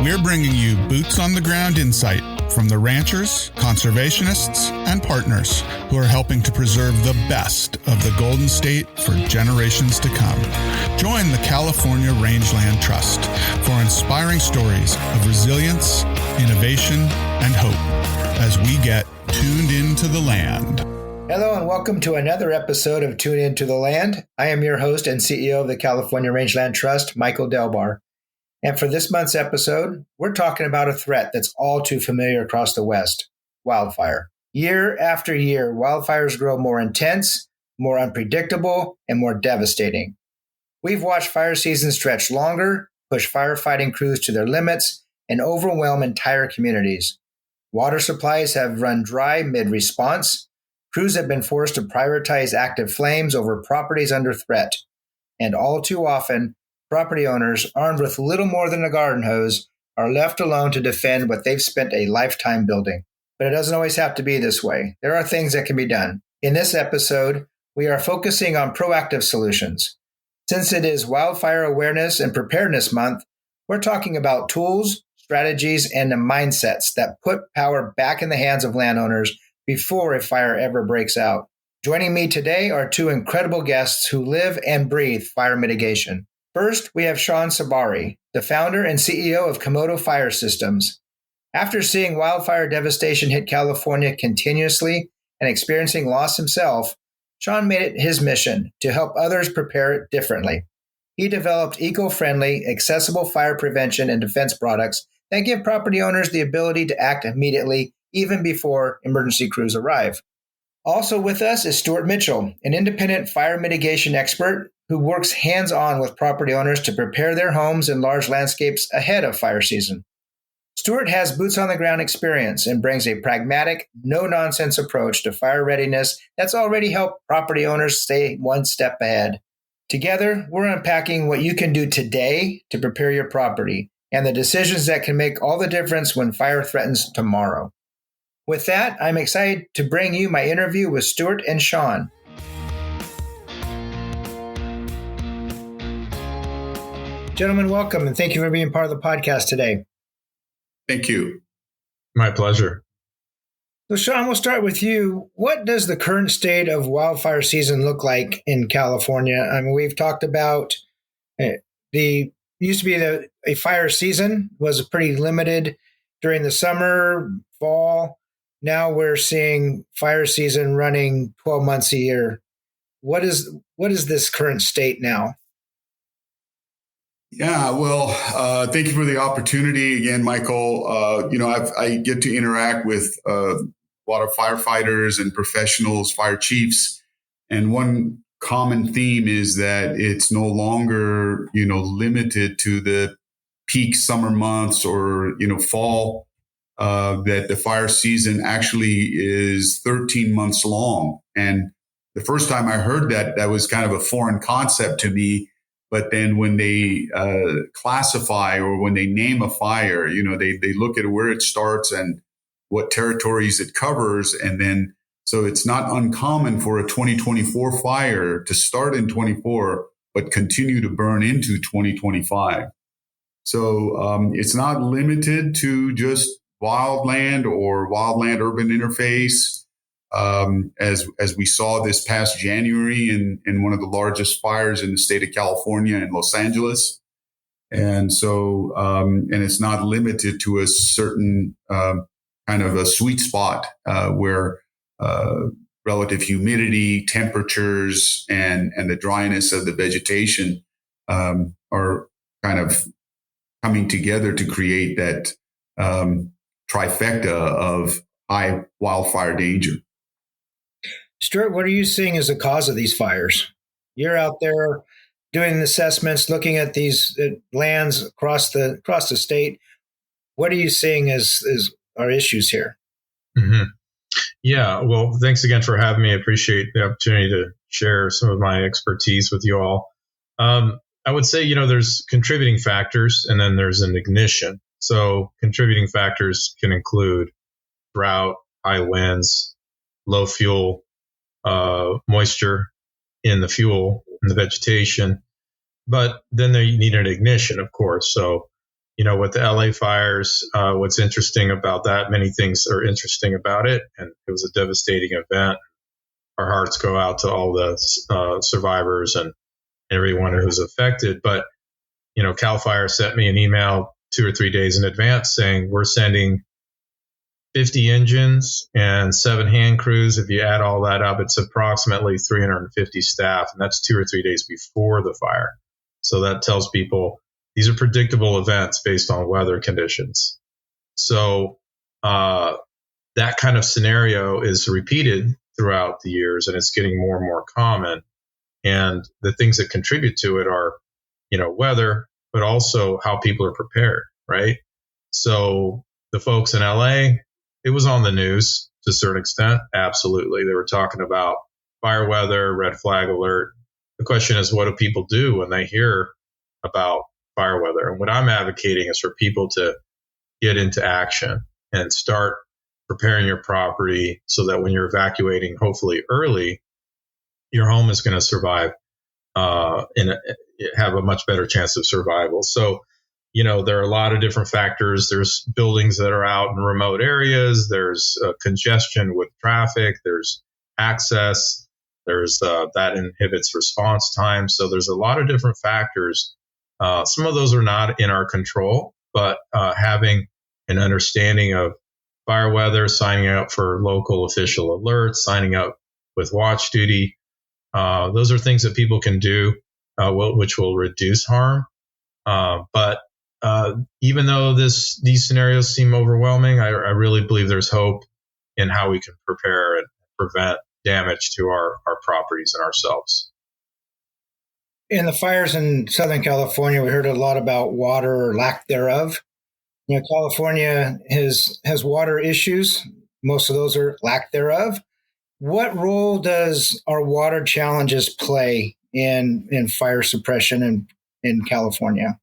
We're bringing you boots on the ground insight from the ranchers, conservationists, and partners who are helping to preserve the best of the Golden State for generations to come. Join the California Rangeland Trust for inspiring stories of resilience, innovation, and hope as we get tuned into the land. Hello and welcome to another episode of Tune Into the Land. I am your host and CEO of the California Rangeland Trust, Michael Delbar. And for this month's episode, we're talking about a threat that's all too familiar across the West, wildfire. Year after year, wildfires grow more intense, more unpredictable, and more devastating. We've watched fire seasons stretch longer, push firefighting crews to their limits, and overwhelm entire communities. Water supplies have run dry mid-response. Crews have been forced to prioritize active flames over properties under threat. And all too often, property owners, armed with little more than a garden hose, are left alone to defend what they've spent a lifetime building. But it doesn't always have to be this way. There are things that can be done. In this episode, we are focusing on proactive solutions. Since it is Wildfire Awareness and Preparedness Month, we're talking about tools, strategies, and the mindsets that put power back in the hands of landowners before a fire ever breaks out. Joining me today are two incredible guests who live and breathe fire mitigation. First, we have Sean Sabari, the founder and CEO of Komodo Fire Systems. After seeing wildfire devastation hit California continuously and experiencing loss himself, Sean made it his mission to help others prepare differently. He developed eco-friendly, accessible fire prevention and defense products that give property owners the ability to act immediately, even before emergency crews arrive. Also with us is Stuart Mitchell, an independent fire mitigation expert who works hands-on with property owners to prepare their homes and large landscapes ahead of fire season. Stuart has boots-on-the-ground experience and brings a pragmatic, no-nonsense approach to fire readiness that's already helped property owners stay one step ahead. Together, we're unpacking what you can do today to prepare your property and the decisions that can make all the difference when fire threatens tomorrow. With that, I'm excited to bring you my interview with Stuart and Sean. Gentlemen, welcome, and thank you for being part of the podcast today. Thank you. My pleasure. So, Sean, we'll start with you. What does the current state of wildfire season look like in California? I mean, we've talked about used to be a fire season was pretty limited during the summer, fall. Now we're seeing fire season running 12 months a year. What is this current state now? Yeah, well, thank you for the opportunity again, Michael. I get to interact with a lot of firefighters and professionals, fire chiefs, and one common theme is that it's no longer, limited to the peak summer months or, fall. That the fire season actually is 13 months long. And the first time I heard that was kind of a foreign concept to me. But then when they classify or when they name a fire, they look at where it starts and what territories it covers. And then, so it's not uncommon for a 2024 fire to start in 24, but continue to burn into 2025. So it's not limited to just wildland or wildland urban interface. As we saw this past January in one of the largest fires in the state of California in Los Angeles. And so, and it's not limited to a certain kind of a sweet spot where relative humidity, temperatures, and the dryness of the vegetation are kind of coming together to create that trifecta of high wildfire danger. Stuart, what are you seeing as the cause of these fires? You're out there doing assessments, looking at these lands across the state. What are you seeing as our issues here? Mm-hmm. Yeah, well, thanks again for having me. I appreciate the opportunity to share some of my expertise with you all. I would say, there's contributing factors and then there's an ignition. So contributing factors can include drought, high winds, low fuel, moisture in the fuel, in the vegetation. But then you need an ignition, of course. So with the LA fires, what's interesting about that, many things are interesting about it. And it was a devastating event. Our hearts go out to all the survivors and everyone who's affected. But, CAL FIRE sent me an email 2 or 3 days in advance saying we're sending 50 engines and 7 hand crews. If you add all that up, it's approximately 350 staff. And that's 2 or 3 days before the fire. So that tells people these are predictable events based on weather conditions. So that kind of scenario is repeated throughout the years, and it's getting more and more common. And the things that contribute to it are, weather, but also how people are prepared, right? So the folks in LA, it was on the news to a certain extent. Absolutely. They were talking about fire weather, red flag alert. The question is, what do people do when they hear about fire weather? And what I'm advocating is for people to get into action and start preparing your property so that when you're evacuating, hopefully early, your home is going to survive and have a much better chance of survival. So, there are a lot of different factors. There's buildings that are out in remote areas. There's congestion with traffic. There's access. There's that inhibits response time. So there's a lot of different factors. Some of those are not in our control, but having an understanding of fire weather, signing up for local official alerts, signing up with watch duty, those are things that people can do, which will reduce harm. But even though these scenarios seem overwhelming, I really believe there's hope in how we can prepare and prevent damage to our properties and ourselves. In the fires in Southern California, we heard a lot about water or lack thereof. California has water issues. Most of those are lack thereof. What role does our water challenges play in fire suppression in California?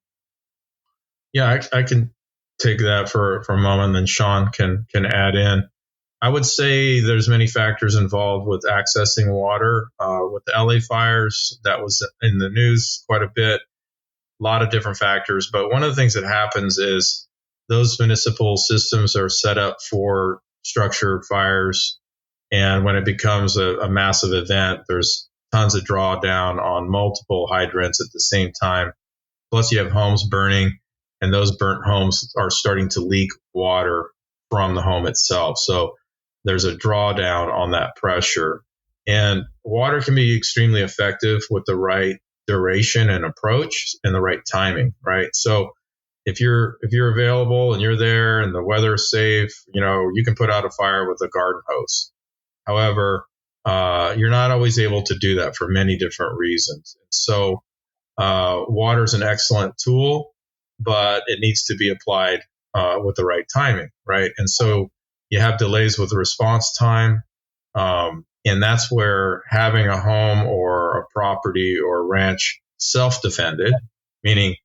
Yeah, I can take that for a moment, and then Sean can add in. I would say there's many factors involved with accessing water. With the LA fires, that was in the news quite a bit, a lot of different factors. But one of the things that happens is those municipal systems are set up for structured fires. And when it becomes a massive event, there's tons of drawdown on multiple hydrants at the same time. Plus you have homes burning, and those burnt homes are starting to leak water from the home itself. So there's a drawdown on that pressure. And water can be extremely effective with the right duration and approach and the right timing, right? So if you're available and you're there and the weather is safe, you can put out a fire with a garden hose. However, you're not always able to do that for many different reasons. So water is an excellent tool, but it needs to be applied with the right timing, right? And so you have delays with the response time. And that's where having a home or a property or a ranch self-defended, meaning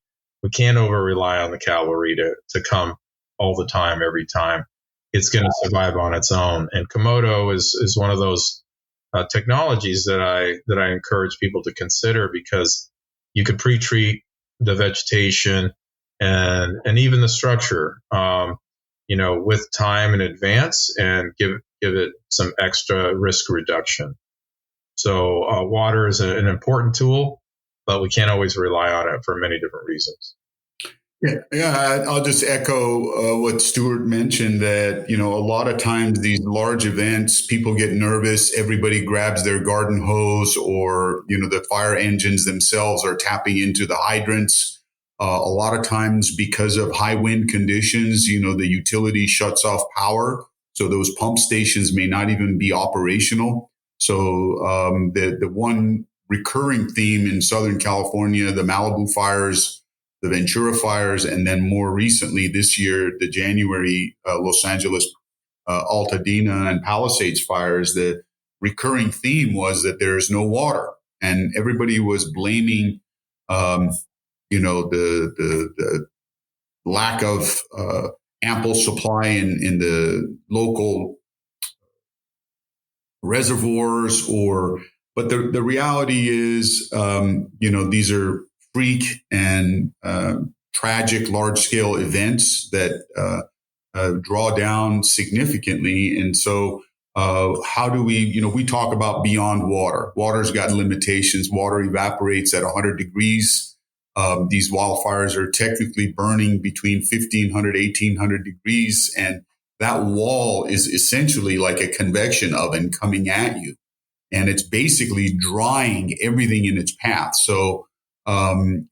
we can't over rely on the cavalry to come all the time, every time. It's going to survive on its own. And Komodo is one of those technologies that I encourage people to consider, because you could pre-treat the vegetation and even the structure, with time in advance, and give it some extra risk reduction. So water is an important tool, but we can't always rely on it for many different reasons. Yeah, I'll just echo what Stuart mentioned, that, a lot of times these large events, people get nervous. Everybody grabs their garden hose, or, the fire engines themselves are tapping into the hydrants. A lot of times because of high wind conditions, the utility shuts off power. So those pump stations may not even be operational. So the one recurring theme in Southern California, the Malibu fires, the Ventura fires, and then more recently this year, the January Los Angeles Altadena and Palisades fires, the recurring theme was that there is no water. And everybody was blaming the lack of ample supply in the local reservoirs, but the reality is, these are freak and tragic large-scale events that draw down significantly. And so how do we talk about beyond water. Water's got limitations. Water evaporates at 100 degrees. These wildfires are technically burning between 1,500, 1,800 degrees. And that wall is essentially like a convection oven coming at you. And it's basically drying everything in its path. So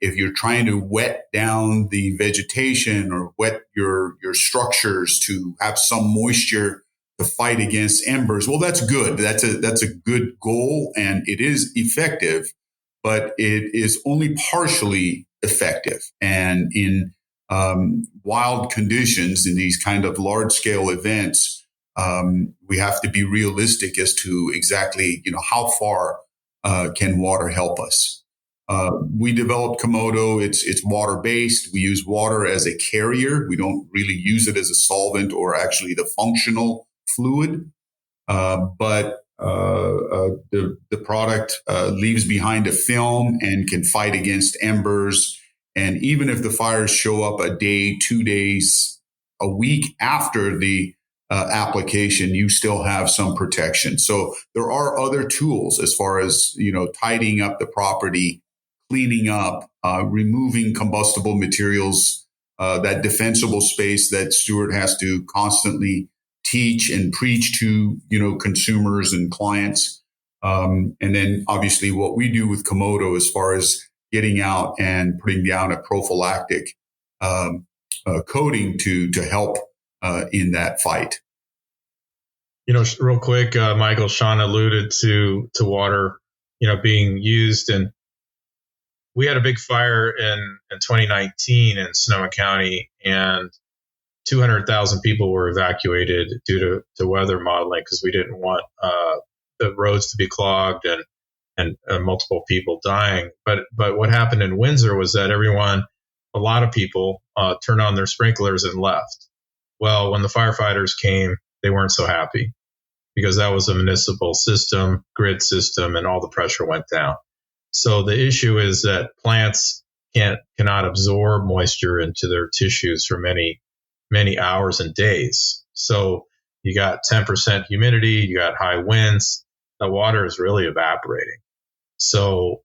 if you're trying to wet down the vegetation or wet your structures to have some moisture to fight against embers, well, that's good. That's a good goal, and it is effective, but it is only partially effective. And in wild conditions, in these kind of large scale events, we have to be realistic as to exactly how far can water help us. We developed Komodo. It's water-based. We use water as a carrier. We don't really use it as a solvent or actually the functional fluid. But the product leaves behind a film and can fight against embers. And even if the fires show up a day, 2 days, a week after the application, you still have some protection. So there are other tools as far as, tidying up the property, cleaning up, removing combustible materials, that defensible space that Stuart has to constantly teach and preach to, consumers and clients. And then obviously what we do with Komodo as far as getting out and putting down a prophylactic coating to help in that fight. Real quick, Michael, Sean alluded to water, being used, and we had a big fire in 2019 in Sonoma County, and 200,000 people were evacuated due to weather modeling because we didn't want the roads to be clogged and multiple people dying. But what happened in Windsor was that a lot of people turned on their sprinklers and left. Well, when the firefighters came, they weren't so happy because that was a municipal system, grid system, and all the pressure went down. So the issue is that plants cannot absorb moisture into their tissues for many, many hours and days. So you got 10% humidity, you got high winds, the water is really evaporating. So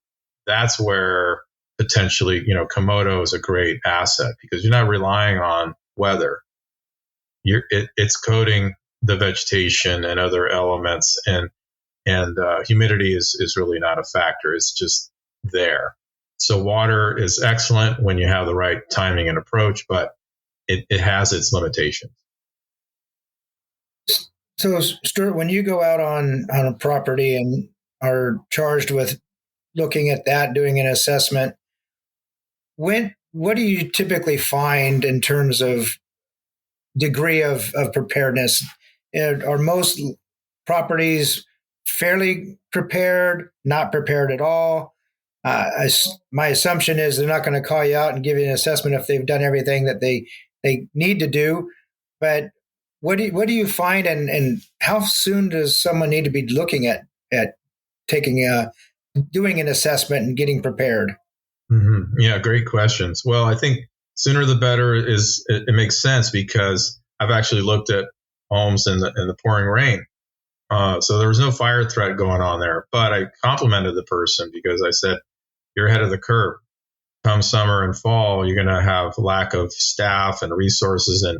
that's where potentially, Komodo is a great asset because you're not relying on weather. It's coating the vegetation and other elements, and humidity is really not a factor. It's just there. So water is excellent when you have the right timing and approach, but it has its limitations. So, Stuart, when you go out on a property and are charged with looking at that, doing an assessment, what do you typically find in terms of degree of preparedness? Are most properties fairly prepared, not prepared at all? My assumption is they're not going to call you out and give you an assessment if they've done everything that they need to do. But what do you find, and how soon does someone need to be looking at doing an assessment and getting prepared? Mm-hmm. Yeah, great questions. Well, I think sooner the better. It makes sense because I've actually looked at homes in the pouring rain. So there was no fire threat going on there, but I complimented the person because I said, you're ahead of the curve. Come summer and fall, you're going to have lack of staff and resources, and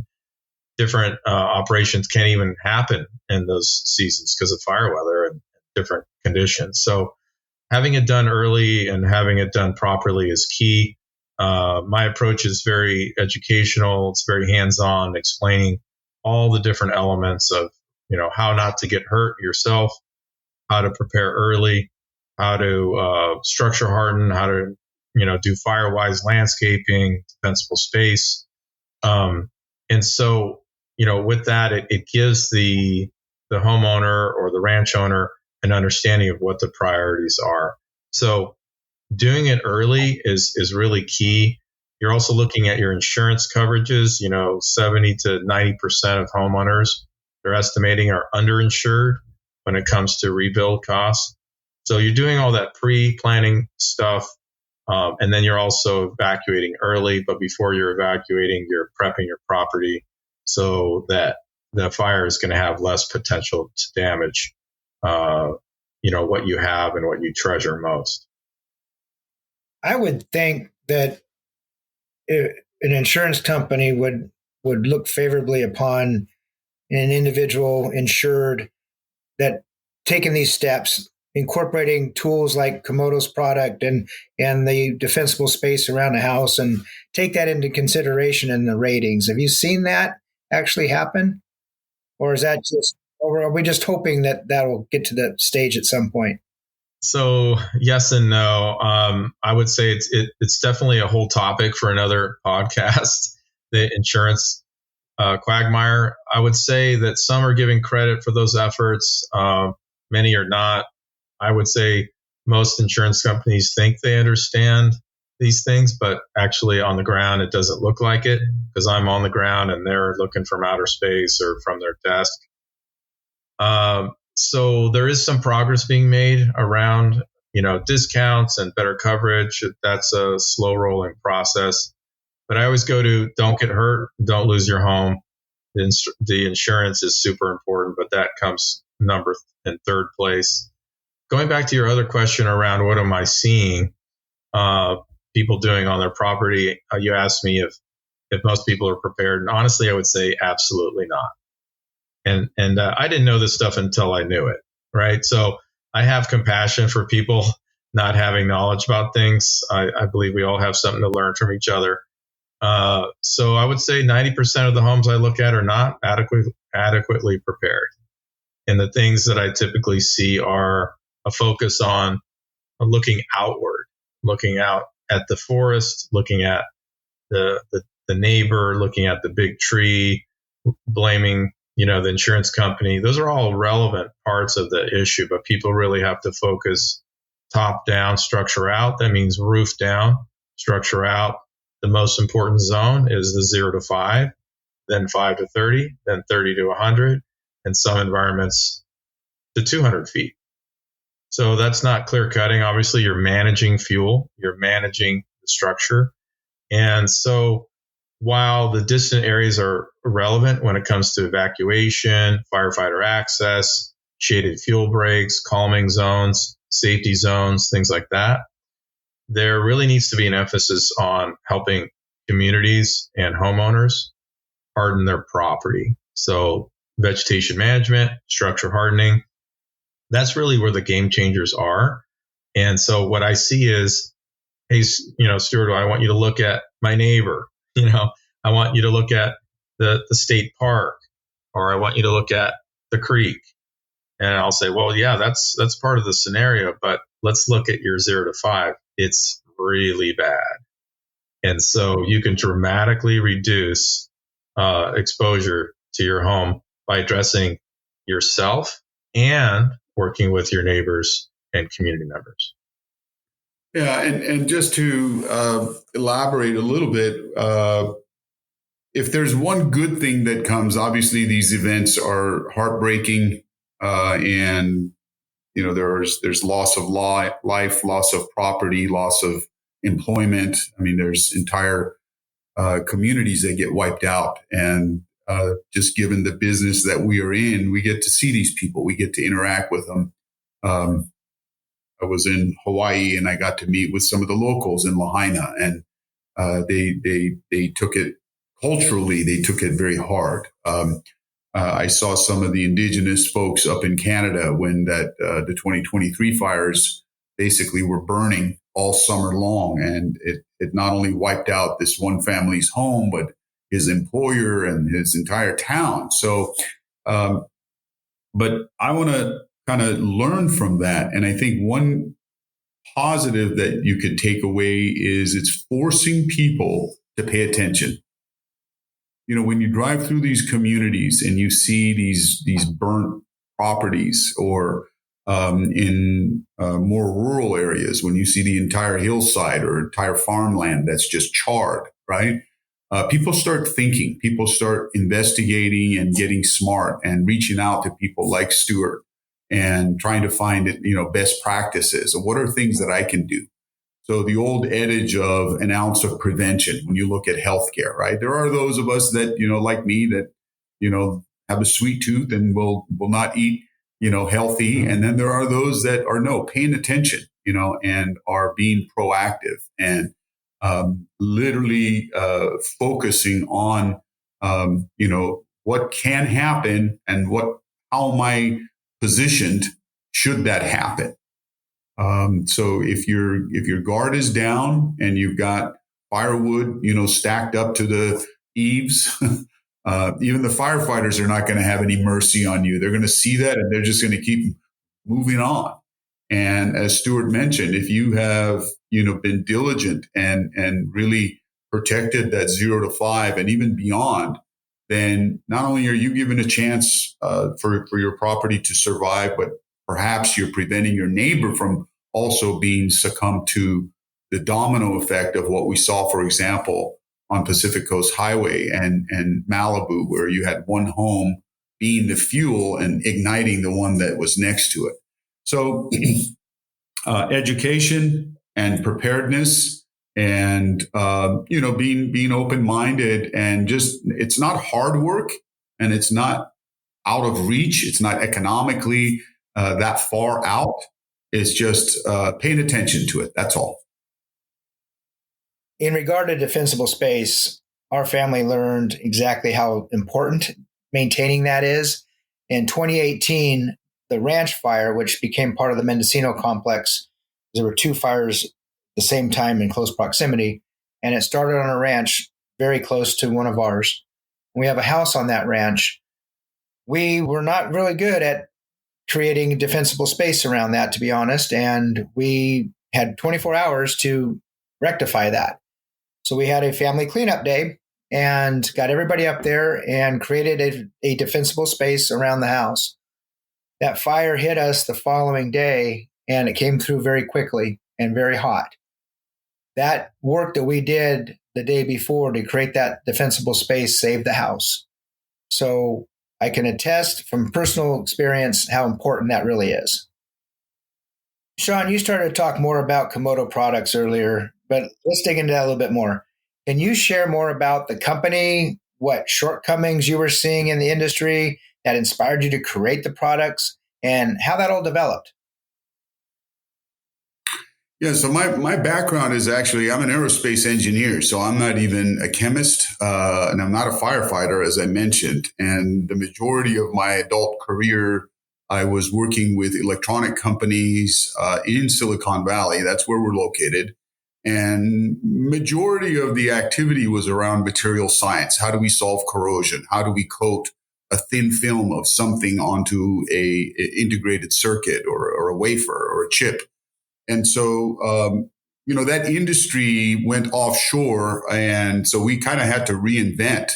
different operations can't even happen in those seasons because of fire weather and different conditions. So having it done early and having it done properly is key. My approach is very educational. It's very hands-on, explaining all the different elements of, how not to get hurt yourself, how to prepare early, how to structure harden, how to, do fire-wise landscaping, defensible space. And so, with that, it gives the homeowner or the ranch owner an understanding of what the priorities are. So doing it early is really key. You're also looking at your insurance coverages. 70 to 90% of homeowners, they're estimating, are underinsured when it comes to rebuild costs. So you're doing all that pre-planning stuff And then you're also evacuating early, but before you're evacuating, you're prepping your property so that the fire is going to have less potential to damage, what you have and what you treasure most. I would think that an insurance company would look favorably upon an individual insured that taking these steps, incorporating tools like Komodo's product and the defensible space around the house, and take that into consideration in the ratings. Have you seen that actually happen? Or is that or are we just hoping that will get to that stage at some point? So yes and no. I would say it's definitely a whole topic for another podcast, the insurance quagmire. I would say that some are giving credit for those efforts. Many are not. I would say most insurance companies think they understand these things, but actually on the ground, it doesn't look like it, because I'm on the ground and they're looking from outer space or from their desk. So there is some progress being made around, discounts and better coverage. That's a slow rolling process, but I always go to don't get hurt, don't lose your home. The insurance is super important, but that comes in third place. Going back to your other question around what am I seeing people doing on their property, you asked me if most people are prepared, and honestly, I would say absolutely not. And I didn't know this stuff until I knew it, right? So I have compassion for people not having knowledge about things. I believe we all have something to learn from each other. So I would say 90% of the homes I look at are not adequately prepared. And the things that I typically see are a focus on looking outward, looking out at the forest, looking at the neighbor, looking at the big tree, blaming the insurance company. Those are all relevant parts of the issue, but people really have to focus top down, structure out. That means roof down, structure out. The most important zone is the 0 to 5, then 5 to 30, then 30 to 100, and some environments to 200 feet. So that's not clear cutting. Obviously, you're managing fuel, you're managing the structure. And so while the distant areas are relevant when it comes to evacuation, firefighter access, shaded fuel breaks, calming zones, safety zones, things like that, there really needs to be an emphasis on helping communities and homeowners harden their property. So vegetation management, structure hardening, that's really where the game changers are. And so what I see is, hey, Stuart, I want you to look at my neighbor. I want you to look at the state park, or I want you to look at the creek. And I'll say, well, yeah, that's part of the scenario, but let's look at your 0 to 5. It's really bad. And so you can dramatically reduce exposure to your home by addressing yourself and working with your neighbors and community members. Yeah, and just to elaborate a little bit, if there's one good thing that comes, obviously these events are heartbreaking, and there's loss of life, loss of property, loss of employment. I mean, there's entire communities that get wiped out, and just given the business that we are in, we get to see these people, we get to interact with them. I was in Hawaii and I got to meet with some of the locals in Lahaina, and they took it culturally. They took it very hard. I saw some of the indigenous folks up in Canada when the 2023 fires basically were burning all summer long, and it not only wiped out this one family's home, but his employer and his entire town. So, but I want to kind of learn from that. And I think one positive that you could take away is it's forcing people to pay attention. When you drive through these communities and you see these burnt properties, or in more rural areas, when you see the entire hillside or entire farmland that's just charred, right? People start thinking, people start investigating and getting smart and reaching out to people like Stuart and trying to find best practices. What are things that I can do? So the old adage of an ounce of prevention when you look at healthcare, right? There are those of us that, like me, that, have a sweet tooth and will not eat, healthy. And then there are those that are paying attention, and are being proactive and literally focusing on, what can happen and how am I positioned should that happen. So if your guard is down and you've got firewood, stacked up to the eaves, even the firefighters are not going to have any mercy on you. They're going to see that and they're just going to keep moving on. And as Stuart mentioned, if you have, been diligent and really protected that 0 to 5 and even beyond, then not only are you given a chance for your property to survive, but perhaps you're preventing your neighbor from also being succumbed to the domino effect of what we saw, for example, on Pacific Coast Highway and Malibu, where you had one home being the fuel and igniting the one that was next to it. So education and preparedness and, being open-minded and just, it's not hard work and it's not out of reach. It's not economically that far out. It's just paying attention to it. That's all. In regard to defensible space, our family learned exactly how important maintaining that is. In 2018, the ranch fire, which became part of the Mendocino complex, there were 2 fires at the same time in close proximity, and it started on a ranch very close to one of ours. We have a house on that ranch. We were not really good at creating defensible space around that, to be honest, and we had 24 hours to rectify that. So we had a family cleanup day and got everybody up there and created a defensible space around the house. That fire hit us the following day, and it came through very quickly and very hot. That work that we did the day before to create that defensible space saved the house. So I can attest from personal experience how important that really is. Sean, you started to talk more about Komodo products earlier, but let's dig into that a little bit more. Can you share more about the company, what shortcomings you were seeing in the industry that inspired you to create the products, and how that all developed? Yeah, so my background is actually, I'm an aerospace engineer, so I'm not even a chemist, and I'm not a firefighter, as I mentioned. And the majority of my adult career, I was working with electronic companies in Silicon Valley. That's where we're located. And majority of the activity was around material science. How do we solve corrosion? How do we coat a thin film of something onto a integrated circuit or a wafer or a chip? And so, that industry went offshore. And so we kind of had to reinvent.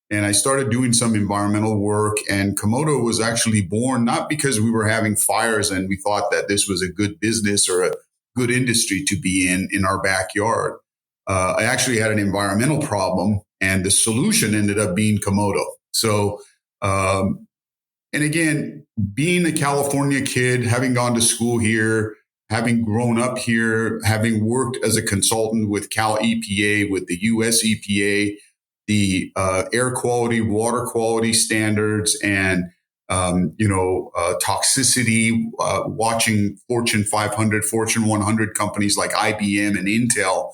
And I started doing some environmental work. And Komodo was actually born not because we were having fires and we thought that this was a good business or a good industry to be in our backyard. I actually had an environmental problem, and the solution ended up being Komodo. So, and again, being a California kid, having gone to school here, having grown up here, having worked as a consultant with Cal EPA, with the US EPA, the air quality, water quality standards, and toxicity, watching Fortune 500, Fortune 100 companies like IBM and Intel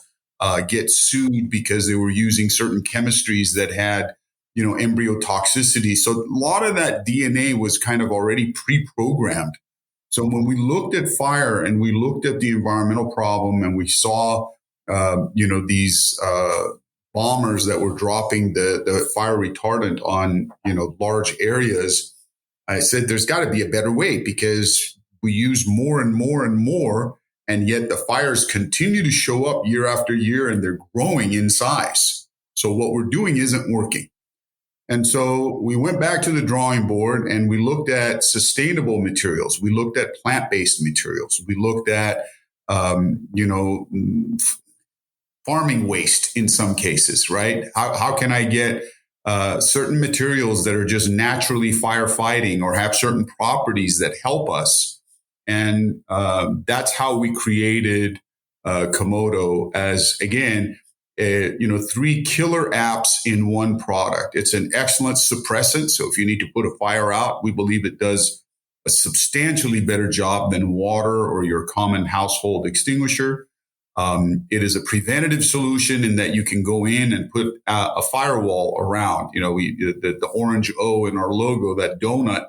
get sued because they were using certain chemistries that had, embryo toxicity. So a lot of that DNA was kind of already pre-programmed. So when we looked at fire and we looked at the environmental problem and we saw, these bombers that were dropping the fire retardant on, large areas, I said, there's got to be a better way because we use more and more and more, and yet the fires continue to show up year after year and they're growing in size. So what we're doing isn't working. And so we went back to the drawing board and we looked at sustainable materials. We looked at plant-based materials. We looked at, farming waste in some cases, right? How can I get certain materials that are just naturally firefighting or have certain properties that help us? And that's how we created Komodo as, again, 3 killer apps in one product. It's an excellent suppressant. So if you need to put a fire out, we believe it does a substantially better job than water or your common household extinguisher. It is a preventative solution in that you can go in and put a firewall around. The orange O in our logo, that donut,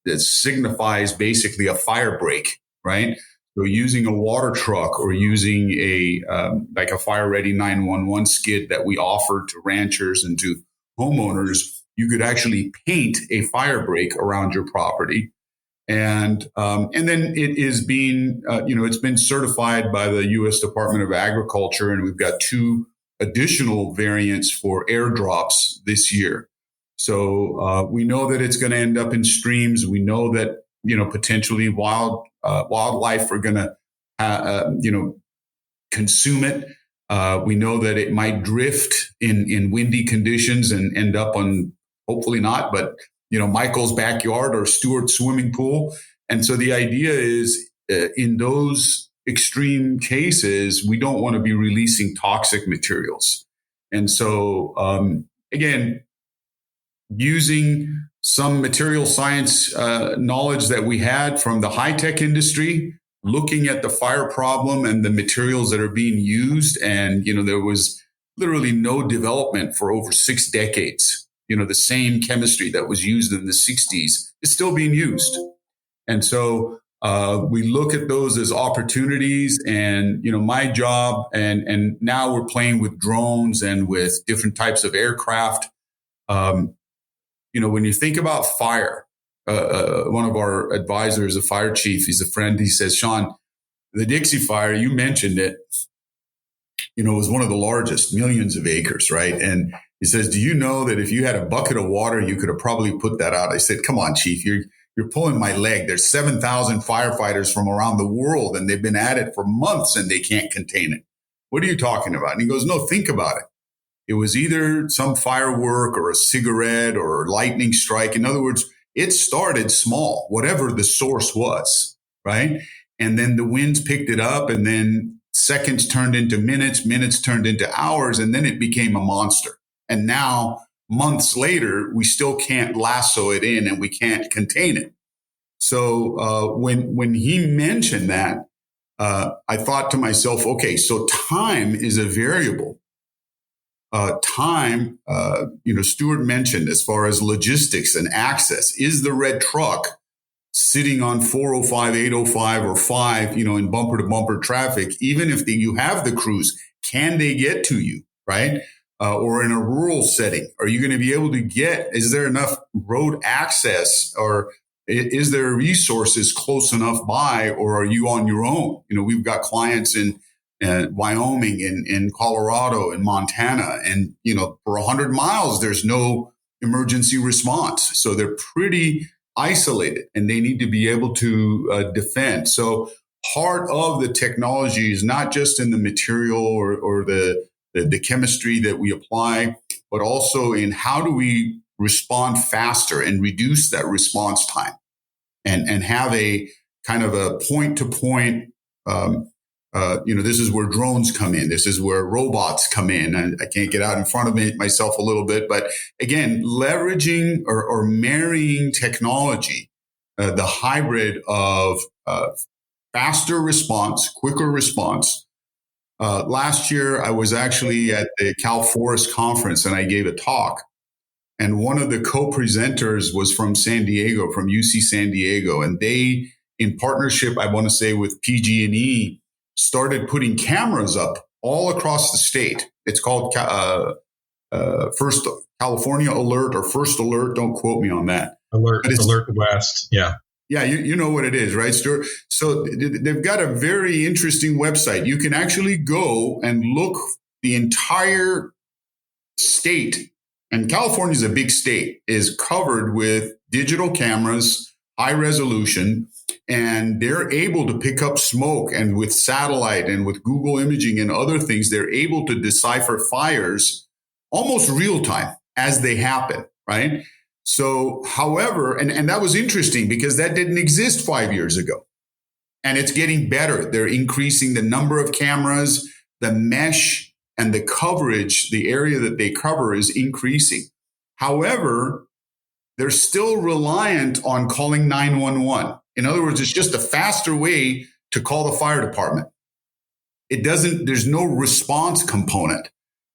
that signifies basically a fire break, right? So using a water truck or using like a Fire Ready 911 skid that we offer to ranchers and to homeowners, you could actually paint a fire break around your property. And then it is being, it's been certified by the U.S. Department of Agriculture, and we've got 2 additional variants for airdrops this year. So we know that it's going to end up in streams. We know that potentially wildlife are going to consume it. We know that it might drift in windy conditions and end up on, hopefully not, but Michael's backyard or Stuart's swimming pool. And so the idea is in those extreme cases, we don't want to be releasing toxic materials. And so, again, using some material science knowledge that we had from the high-tech industry, looking at the fire problem and the materials that are being used. And, there was literally no development for over 6 decades. The same chemistry that was used in the 60s is still being used. And so we look at those as opportunities. And, my job, and now we're playing with drones and with different types of aircraft. When you think about fire, one of our advisors, a fire chief, he's a friend, he says, Sean, the Dixie Fire, you mentioned it, was one of the largest, millions of acres, right? And he says, do you know that if you had a bucket of water, you could have probably put that out? I said, come on, Chief, you're pulling my leg. There's 7,000 firefighters from around the world, and they've been at it for months, and they can't contain it. What are you talking about? And he goes, no, think about it. It was either some firework or a cigarette or a lightning strike. In other words, it started small, whatever the source was, right? And then the winds picked it up, and then seconds turned into minutes, minutes turned into hours, and then it became a monster. And now, months later, we still can't lasso it in and we can't contain it. So when he mentioned that, I thought to myself, okay, so time is a variable. Stuart mentioned as far as logistics and access, is the red truck sitting on 405, 805, or 5, in bumper to bumper traffic, even if you have the crews, can they get to you, right? Or in a rural setting, are you going to be able to is there enough road access, or is there resources close enough by, or are you on your own? We've got clients in Wyoming, in Colorado, in Montana, and, for 100 miles, there's no emergency response. So they're pretty isolated and they need to be able to defend. So part of the technology is not just in the material or the chemistry that we apply, but also in how do we respond faster and reduce that response time and have a kind of a point-to-point, this is where drones come in. This is where robots come in. And I can't get out in front of myself a little bit, but again, leveraging or marrying technology, the hybrid of faster response, quicker response. Last year, I was actually at the Cal Forest Conference and I gave a talk. And one of the co-presenters was from San Diego, from UC San Diego. And they, in partnership, I want to say with PG&E, started putting cameras up all across the state. It's called First California Alert or First Alert. Don't quote me on that. Alert West. Yeah. Yeah, you know what it is, right, Stuart? So they've got a very interesting website. You can actually go and look the entire state, and California is a big state, is covered with digital cameras, high resolution, and they're able to pick up smoke. And with satellite and with Google imaging and other things, they're able to decipher fires almost real time as they happen, right? So, however, and that was interesting because that didn't exist 5 years ago. And it's getting better. They're increasing the number of cameras, the mesh and the coverage, the area that they cover is increasing. However, they're still reliant on calling 911. In other words, it's just a faster way to call the fire department. There's no response component.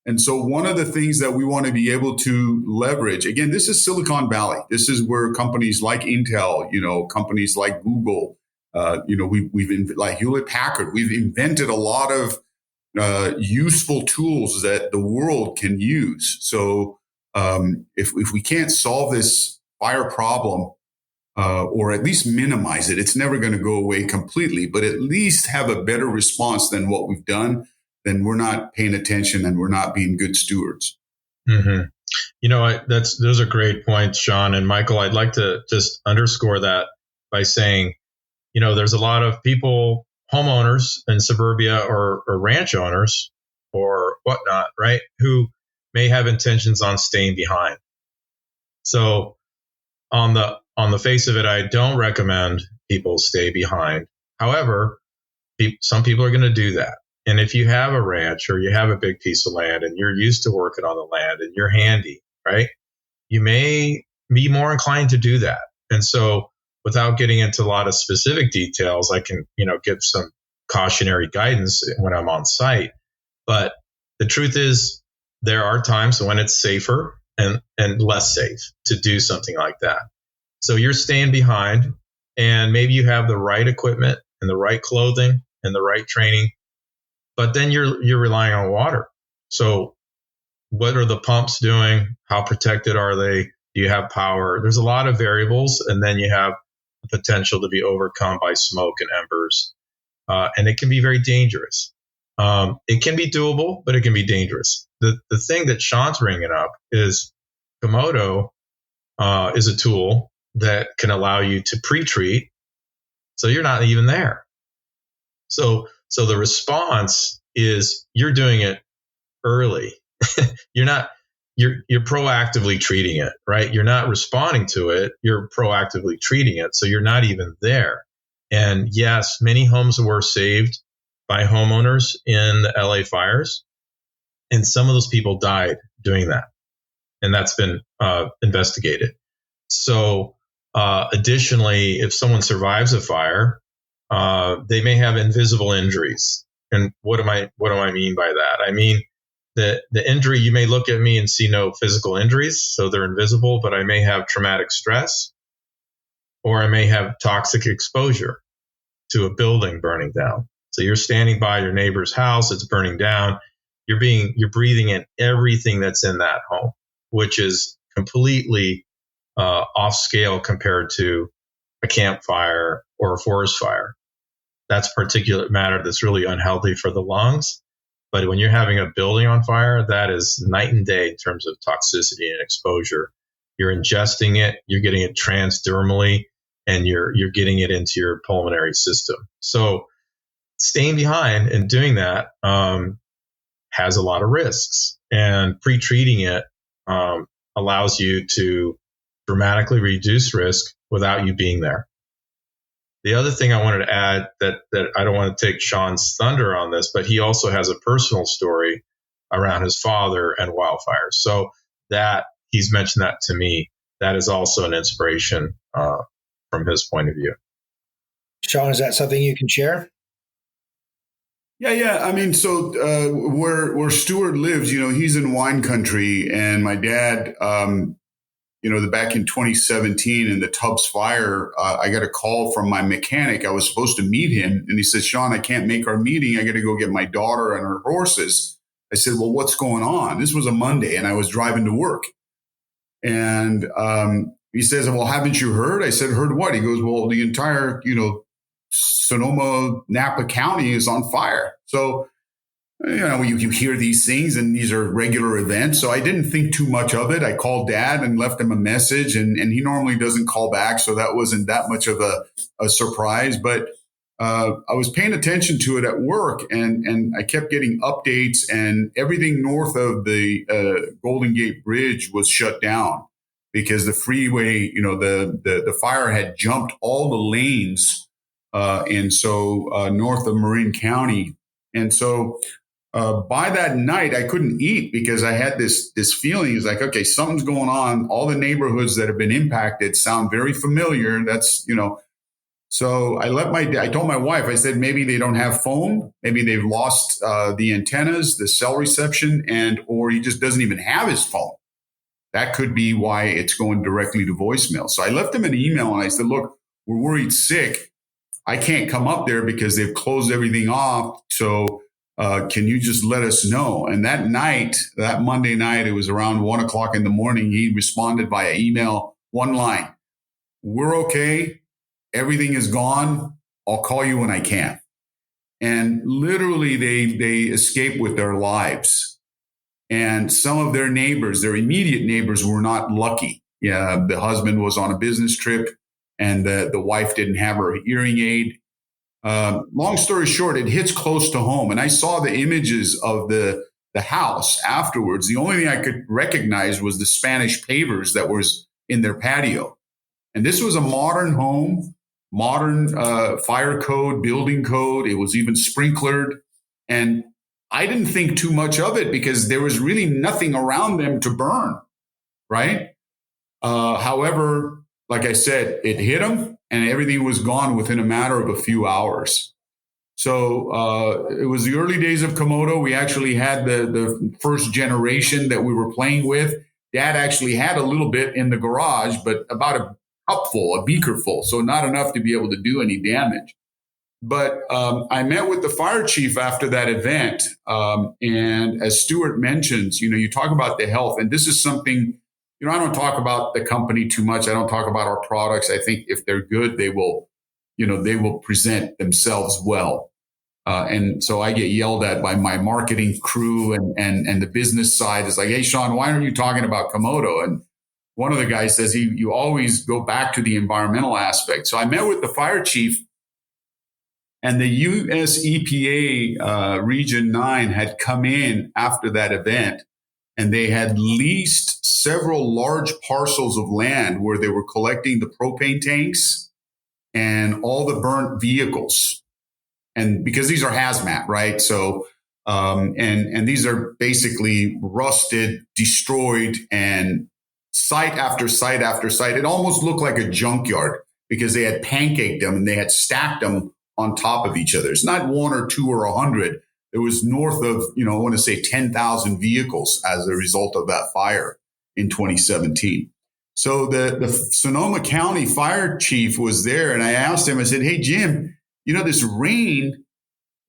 And so one of the things that we want to be able to leverage, again, this is Silicon Valley. This is where companies like Intel, companies like Google, we've like Hewlett Packard, we've invented a lot of useful tools that the world can use. So if we can't solve this fire problem, or at least minimize it, it's never going to go away completely, but at least have a better response than what we've done, then we're not paying attention and we're not being good stewards. Mm-hmm. Those are great points, Sean and Michael. I'd like to just underscore that by saying, there's a lot of people, homeowners in suburbia or ranch owners or whatnot, right, who may have intentions on staying behind. So on the face of it, I don't recommend people stay behind. However, some people are going to do that. And if you have a ranch or you have a big piece of land and you're used to working on the land and you're handy, right, you may be more inclined to do that. And so without getting into a lot of specific details, I can, give some cautionary guidance when I'm on site. But the truth is there are times when it's safer and less safe to do something like that. So you're staying behind and maybe you have the right equipment and the right clothing and the right training, but then you're relying on water. So what are the pumps doing? How protected are they? Do you have power? There's a lot of variables, and then you have the potential to be overcome by smoke and embers. And it can be very dangerous. It can be doable, but it can be dangerous. The thing that Sean's bringing up is Komodo is a tool that can allow you to pre-treat, so you're not even there. So the response is you're doing it early. You're proactively treating it, right? You're not responding to it. You're proactively treating it. So you're not even there. And yes, many homes were saved by homeowners in the LA fires. And some of those people died doing that. And that's been investigated. So additionally, if someone survives a fire, they may have invisible injuries. And what do I mean by that? I mean, the injury, you may look at me and see no physical injuries, so they're invisible, but I may have traumatic stress, or I may have toxic exposure to a building burning down. So you're standing by your neighbor's house, it's burning down. You're breathing in everything that's in that home, which is completely off scale compared to a campfire or a forest fire. That's particulate matter that's really unhealthy for the lungs. But when you're having a building on fire, that is night and day in terms of toxicity and exposure. You're ingesting it, you're getting it transdermally, and you're getting it into your pulmonary system. So staying behind and doing that has a lot of risks. And pre-treating it allows you to dramatically reduce risk without you being there. The other thing I wanted to add that I don't want to take Sean's thunder on this, but he also has a personal story around his father and wildfires. So that he's mentioned that to me, that is also an inspiration from his point of view. Sean, is that something you can share? Yeah. I mean, so where Stuart lives, he's in wine country, and my dad, back in 2017 in the Tubbs fire, I got a call from my mechanic. I was supposed to meet him, and he said, "Sean, I can't make our meeting. I got to go get my daughter and her horses." I said, "Well, what's going on?" This was a Monday, and I was driving to work. And he says, "Well, haven't you heard?" I said, "Heard what?" He goes, "Well, the entire, Sonoma, Napa County is on fire." So, you hear these things, and these are regular events. So I didn't think too much of it. I called Dad and left him a message, and he normally doesn't call back, so that wasn't that much of a surprise. But I was paying attention to it at work, and I kept getting updates, and everything north of the Golden Gate Bridge was shut down because the freeway, the fire had jumped all the lanes and so north of Marin County. And so by that night, I couldn't eat because I had this feeling. It's like, okay, something's going on. All the neighborhoods that have been impacted sound very familiar. That's, So I told my wife, I said, maybe they don't have phone. Maybe they've lost the antennas, the cell reception, or he just doesn't even have his phone. That could be why it's going directly to voicemail. So I left him an email and I said, look, we're worried sick. I can't come up there because they've closed everything off. So can you just let us know? And that Monday night, it was around 1:00 in the morning. He responded via email, one line: "We're okay. Everything is gone. I'll call you when I can." And literally they escaped with their lives. And some of their neighbors, their immediate neighbors, were not lucky. Yeah, the husband was on a business trip and the wife didn't have her hearing aid. Long story short, it hits close to home. And I saw the images of the house afterwards. The only thing I could recognize was the Spanish pavers that was in their patio. And this was a modern home, modern fire code, building code. It was even sprinklered. And I didn't think too much of it because there was really nothing around them to burn, right? However, like I said, it hit them and everything was gone within a matter of a few hours. So it was the early days of Komodo. We actually had the first generation that we were playing with. Dad actually had a little bit in the garage, but about a cupful, a beaker full, so not enough to be able to do any damage. But I met with the fire chief after that event. And as Stuart mentions, you talk about the health, and this is something, I don't talk about the company too much. I don't talk about our products. I think if they're good, they will present themselves well. And so I get yelled at by my marketing crew and the business side is like, "Hey, Sean, why aren't you talking about Komodo?" And one of the guys says, you always go back to the environmental aspect. So I met with the fire chief, and the US EPA Region 9 had come in after that event, and they had leased several large parcels of land where they were collecting the propane tanks and all the burnt vehicles. And because these are hazmat, right? So, and these are basically rusted, destroyed, and site after site after site. It almost looked like a junkyard because they had pancaked them and they had stacked them on top of each other. It's not one or two or 100. It was north of, I want to say 10,000 vehicles as a result of that fire in 2017. So the Sonoma County fire chief was there, and I asked him, I said, "Hey, Jim, this rain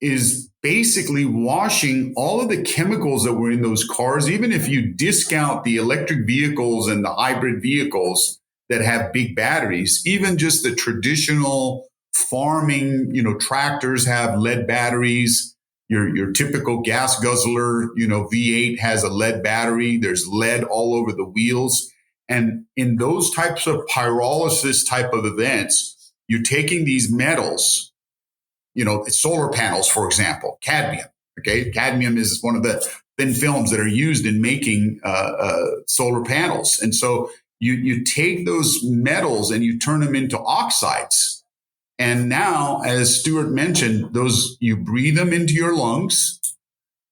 is basically washing all of the chemicals that were in those cars. Even if you discount the electric vehicles and the hybrid vehicles that have big batteries, even just the traditional farming, tractors have lead batteries. Your typical gas guzzler, V8 has a lead battery. There's lead all over the wheels. And in those types of pyrolysis type of events, you're taking these metals, solar panels, for example, cadmium. Okay. Cadmium is one of the thin films that are used in making solar panels. And so you take those metals and you turn them into oxides. And now, as Stuart mentioned, you breathe them into your lungs.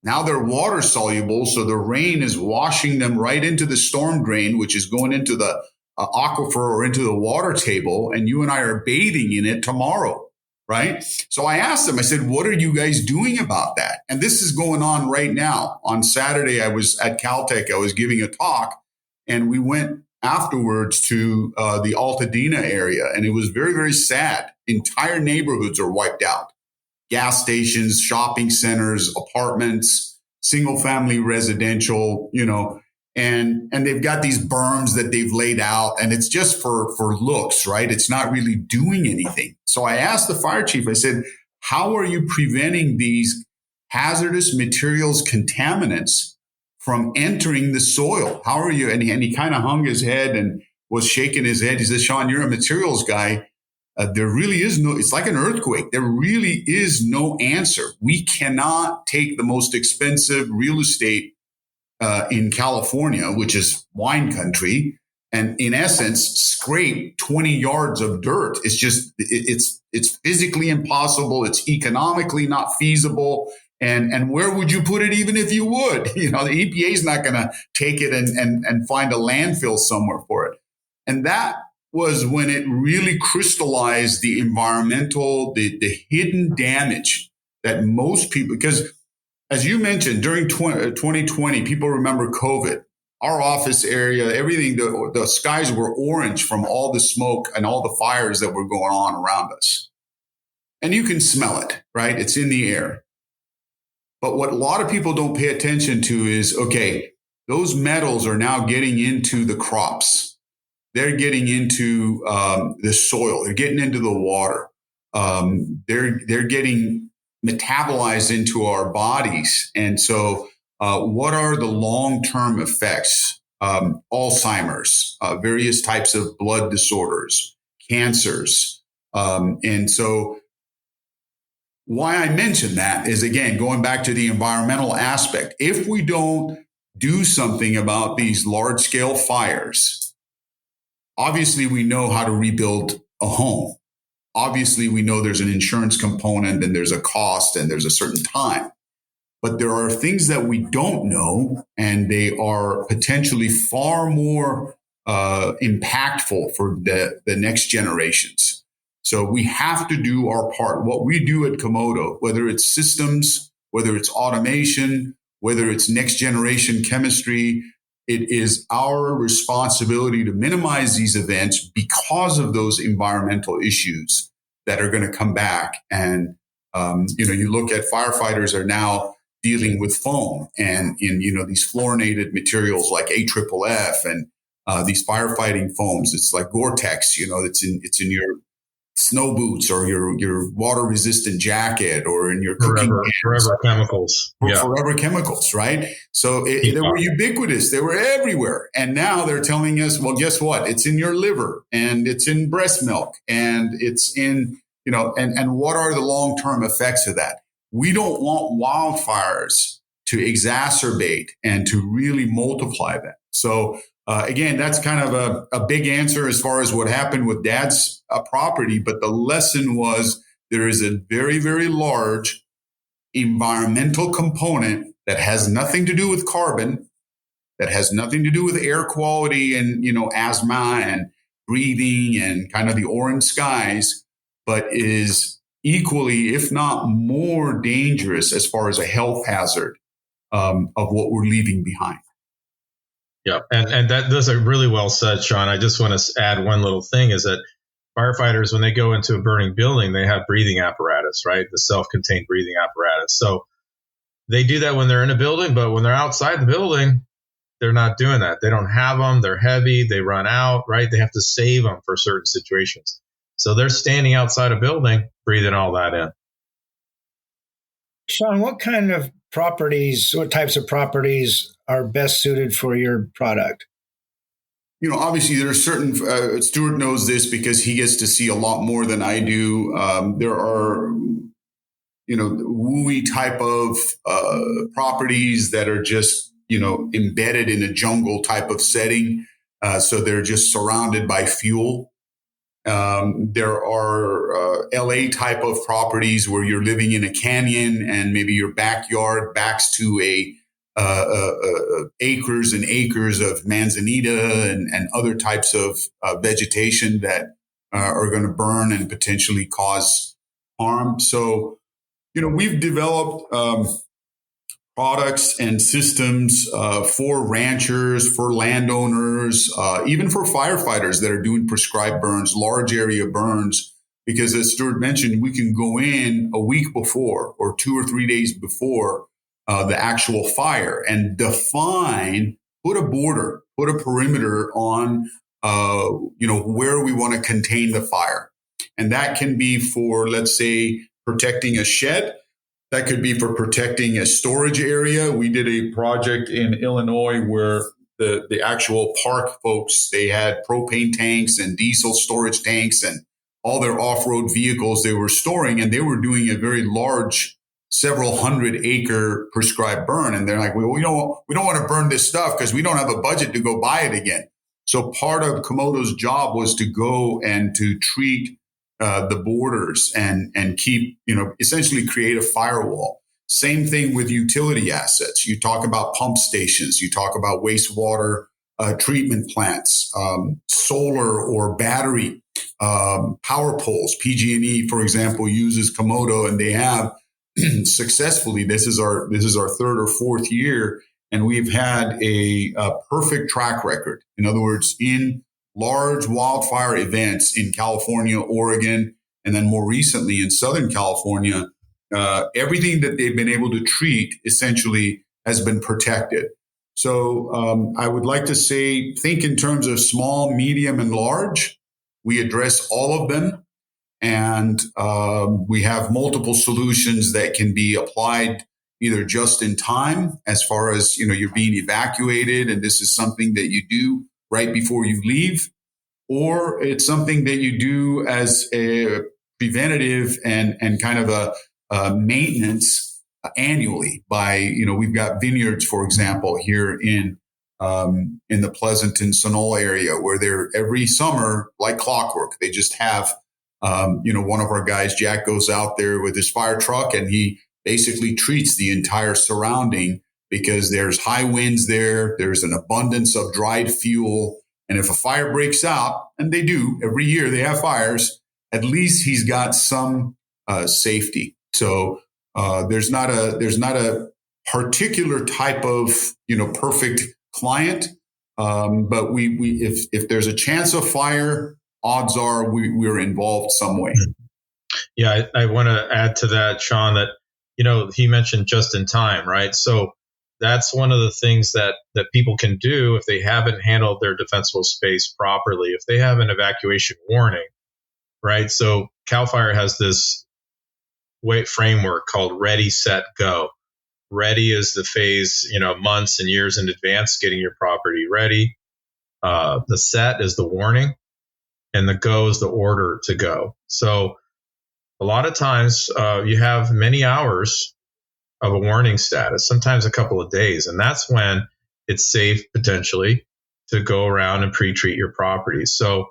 Now they're water soluble. So the rain is washing them right into the storm drain, which is going into the aquifer or into the water table. And you and I are bathing in it tomorrow. Right. So I asked them, I said, "What are you guys doing about that?" And this is going on right now. On Saturday, I was at Caltech. I was giving a talk, and we went afterwards to the Altadena area. And it was very, very sad. Entire neighborhoods are wiped out. Gas stations, shopping centers, apartments, single family residential, and they've got these berms that they've laid out, and it's just for looks, right? It's not really doing anything. So I asked the fire chief, I said, "How are you preventing these hazardous materials contaminants from entering the soil? How are you?" And he kind of hung his head and was shaking his head. He said, "Sean, you're a materials guy. There really is it's like an earthquake. There really is no answer. We cannot take the most expensive real estate in California, which is wine country, and in essence, scrape 20 yards of dirt. It's physically impossible. It's economically not feasible. And where would you put it even if you would? The EPA is not going to take it and find a landfill somewhere for it. And that was when it really crystallized the environmental, the hidden damage that most people, because as you mentioned, during 2020, people remember COVID. Our office area, everything, the skies were orange from all the smoke and all the fires that were going on around us. And you can smell it, right? It's in the air. But what a lot of people don't pay attention to is, okay, those metals are now getting into the crops. They're getting into the soil. They're getting into the water. They're getting metabolized into our bodies. And so what are the long-term effects? Alzheimer's, various types of blood disorders, cancers. And so why I mention that is, again, going back to the environmental aspect. If we don't do something about these large-scale fires, obviously we know how to rebuild a home. Obviously, we know there's an insurance component and there's a cost and there's a certain time. But there are things that we don't know, and they are potentially far more impactful for the next generations. So we have to do our part. What we do at Komodo, whether it's systems, whether it's automation, whether it's next generation chemistry, it is our responsibility to minimize these events because of those environmental issues that are going to come back. And, you look at firefighters are now dealing with foam and in, these fluorinated materials like AFFF and these firefighting foams. It's like Gore-Tex, it's in your snow boots or your water resistant jacket or in your cooking forever chemicals. Forever chemicals, right? So they were ubiquitous. They were everywhere. And now they're telling us, well, guess what? It's in your liver and it's in breast milk and it's in, and what are the long-term effects of that? We don't want wildfires to exacerbate and to really multiply that. So again, that's kind of a big answer as far as what happened with Dad's property. But the lesson was there is a very, very large environmental component that has nothing to do with carbon, that has nothing to do with air quality and, asthma and breathing and kind of the orange skies, but is equally, if not more dangerous as far as a health hazard of what we're leaving behind. Yeah, and that does it really well said, Sean. I just want to add one little thing is that firefighters, when they go into a burning building, they have breathing apparatus, right? The self-contained breathing apparatus. So they do that when they're in a building, but when they're outside the building, they're not doing that. They don't have them. They're heavy. They run out, right? They have to save them for certain situations. So they're standing outside a building, breathing all that in. Sean, what types of properties are best suited for your product? Obviously there are certain, Stuart knows this because he gets to see a lot more than I do. There are, wooey type of properties that are just, embedded in a jungle type of setting. So they're just surrounded by fuel. There are LA type of properties where you're living in a canyon and maybe your backyard backs to acres and acres of manzanita and other types of vegetation that are going to burn and potentially cause harm. So, we've developed products and systems for ranchers, for landowners, even for firefighters that are doing prescribed burns, large area burns, because as Stuart mentioned, we can go in a week before or 2 or 3 days before the actual fire and put a border, put a perimeter on, where we want to contain the fire. And that can be for, let's say, protecting a shed. That could be for protecting a storage area. We did a project in Illinois where the actual park folks, they had propane tanks and diesel storage tanks and all their off-road vehicles they were storing, and they were doing a very large, several 100-acre prescribed burn. And they're like, well, we don't want to burn this stuff because we don't have a budget to go buy it again. So part of Komodo's job was to go and to treat the borders and keep, essentially create a firewall. Same thing with utility assets. You talk about pump stations, you talk about wastewater treatment plants, solar or battery power poles. PG&E, for example, uses Komodo, and they have successfully. This is our third or fourth year, and we've had a perfect track record. In other words, in large wildfire events in California, Oregon, and then more recently in Southern California, everything that they've been able to treat essentially has been protected. So I would like to say, think in terms of small, medium, and large. We address all of them, and we have multiple solutions that can be applied either just in time, as far as you're being evacuated, and this is something that you do right before you leave, or it's something that you do as a preventative and kind of a maintenance annually by, we've got vineyards, for example, here in the Pleasanton, Sonoma area, where they're every summer, like clockwork, they just have, one of our guys, Jack, goes out there with his fire truck and he basically treats the entire surrounding, because there's high winds there. There's an abundance of dried fuel. And if a fire breaks out, and they do every year, they have fires, at least he's got some safety. So there's not a particular type of perfect client, but we if there's a chance of fire, odds are we're involved some way. Yeah, I want to add to that, Sean, that he mentioned just in time, right? So that's one of the things that people can do if they haven't handled their defensible space properly, if they have an evacuation warning, right? So CAL FIRE has this framework called Ready, Set, Go. Ready is the phase, months and years in advance, getting your property ready. The set is the warning, and the go is the order to go. So a lot of times you have many hours of a warning status, sometimes a couple of days, and that's when it's safe potentially to go around and pre-treat your property. So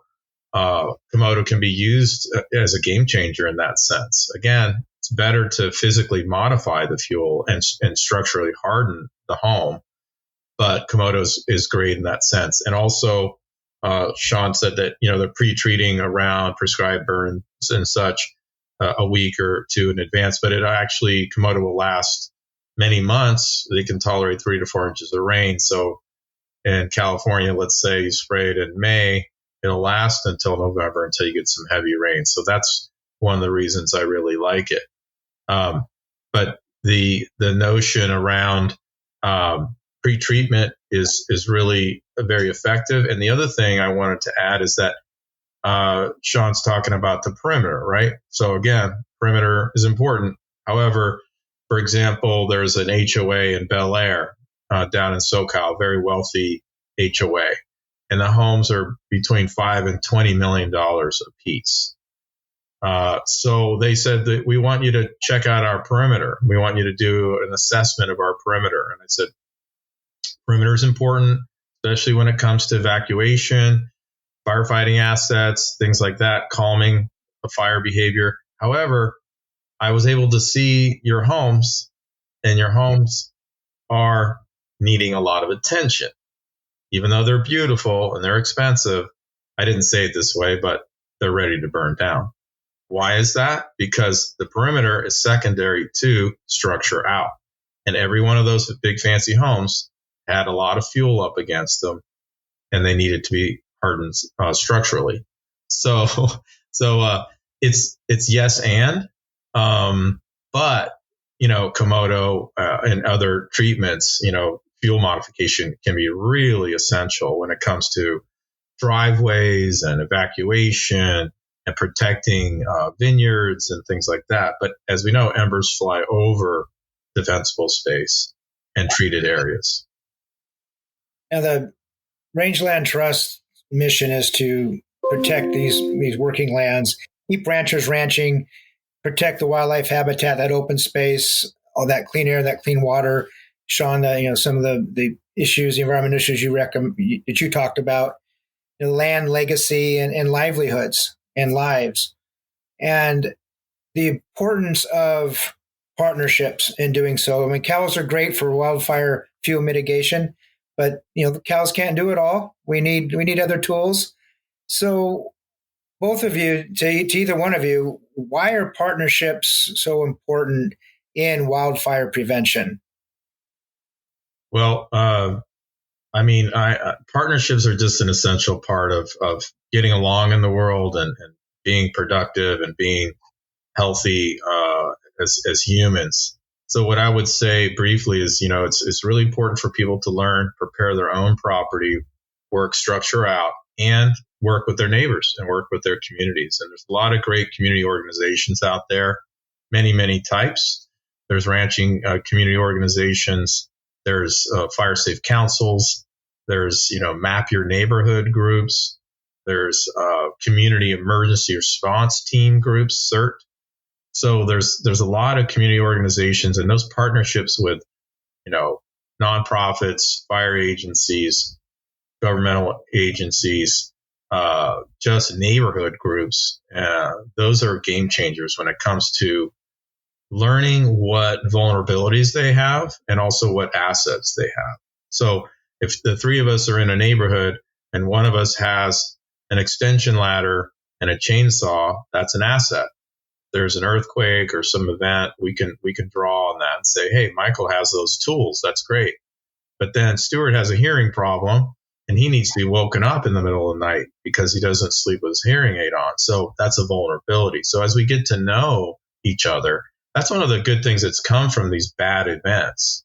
Komodo can be used as a game changer in that sense. Again, it's better to physically modify the fuel and structurally harden the home, but Komodo is great in that sense. And also, Sean said that they're pre-treating around prescribed burns and such a week or two in advance, but Komodo will last many months. They can tolerate 3 to 4 inches of rain. So in California, let's say you spray it in May, it'll last until November until you get some heavy rain. So that's one of the reasons I really like it. But the notion around pre-treatment is really very effective. And the other thing I wanted to add is that Sean's talking about the perimeter, right? So again, perimeter is important. However, for example, there's an HOA in Bel Air down in SoCal, very wealthy HOA, and the homes are between $5 and $20 million a piece. So they said that we want you to check out our perimeter. We want you to do an assessment of our perimeter. And I said, perimeter is important, especially when it comes to evacuation, firefighting assets, things like that, calming the fire behavior. However, I was able to see your homes, and your homes are needing a lot of attention. Even though they're beautiful and they're expensive, I didn't say it this way, but they're ready to burn down. Why is that? Because the perimeter is secondary to structure out. And every one of those big fancy homes had a lot of fuel up against them, and they needed to be hardened structurally. So it's yes and, but Komodo and other treatments, fuel modification can be really essential when it comes to driveways and evacuation and protecting vineyards and things like that. But as we know, embers fly over defensible space and treated areas. Now, the Rangeland Trust mission is to protect these working lands, keep ranchers ranching, protect the wildlife habitat, that open space, all that clean air, that clean water. Sean, some of the issues, the environmental issues that you talked about. land legacy and livelihoods and lives. And the importance of partnerships in doing so. I mean, cows are great for wildfire fuel mitigation, but the cows can't do it all. We need other tools. So both of you, to either one of you, why are partnerships so important in wildfire prevention? Well, partnerships are just an essential part of getting along in the world and being productive and being healthy as humans. So what I would say briefly is, it's really important for people to learn, prepare their own property, work structure out, and work with their neighbors and work with their communities. And there's a lot of great community organizations out there, many, many types. There's ranching community organizations. There's fire safe councils. There's, map your neighborhood groups. There's community emergency response team groups, CERT. So there's a lot of community organizations, and those partnerships with, nonprofits, fire agencies, governmental agencies, just neighborhood groups. Those are game changers when it comes to learning what vulnerabilities they have and also what assets they have. So if the three of us are in a neighborhood and one of us has an extension ladder and a chainsaw, that's an asset. There's an earthquake or some event, we can draw on that and say, hey, Michael has those tools. That's great. But then Stuart has a hearing problem and he needs to be woken up in the middle of the night because he doesn't sleep with his hearing aid on. So that's a vulnerability. So as we get to know each other, that's one of the good things that's come from these bad events,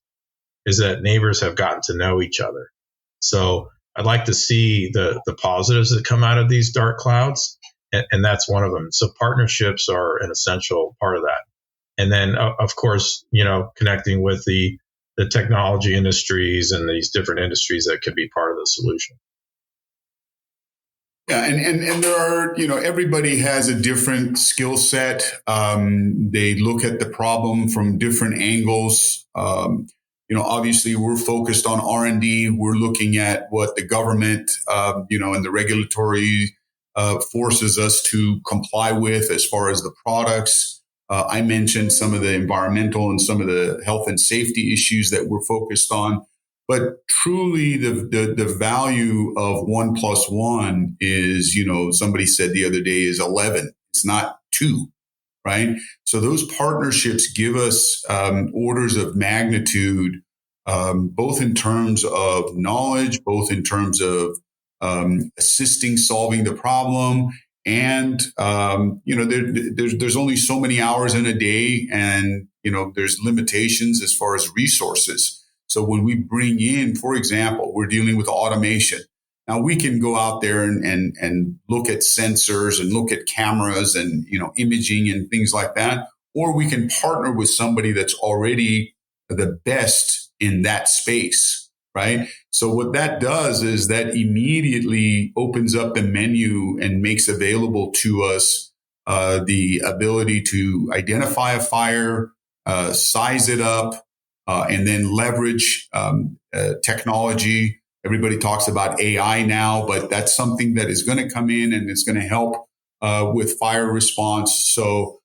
is that neighbors have gotten to know each other. So I'd like to see the positives that come out of these dark clouds. And that's one of them. So partnerships are an essential part of that. And then, of course, connecting with the technology industries and these different industries that could be part of the solution. Yeah, and there are, everybody has a different skill set. They look at the problem from different angles. Obviously, we're focused on R&D. We're looking at what the government, and the regulatory forces us to comply with as far as the products. I mentioned some of the environmental and some of the health and safety issues that we're focused on. But truly, the value of 1 + 1 is, somebody said the other day, is 11. It's not 2, right? So those partnerships give us orders of magnitude, both in terms of knowledge, both in terms of assisting solving the problem. And, there's only so many hours in a day, and, there's limitations as far as resources. So when we bring in, for example, we're dealing with automation. Now we can go out there and look at sensors and look at cameras and, imaging and things like that. Or we can partner with somebody that's already the best in that space. Right. So what that does is that immediately opens up the menu and makes available to us the ability to identify a fire, size it up, and then leverage technology. Everybody talks about AI now, but that's something that is going to come in and it's going to help with fire response. So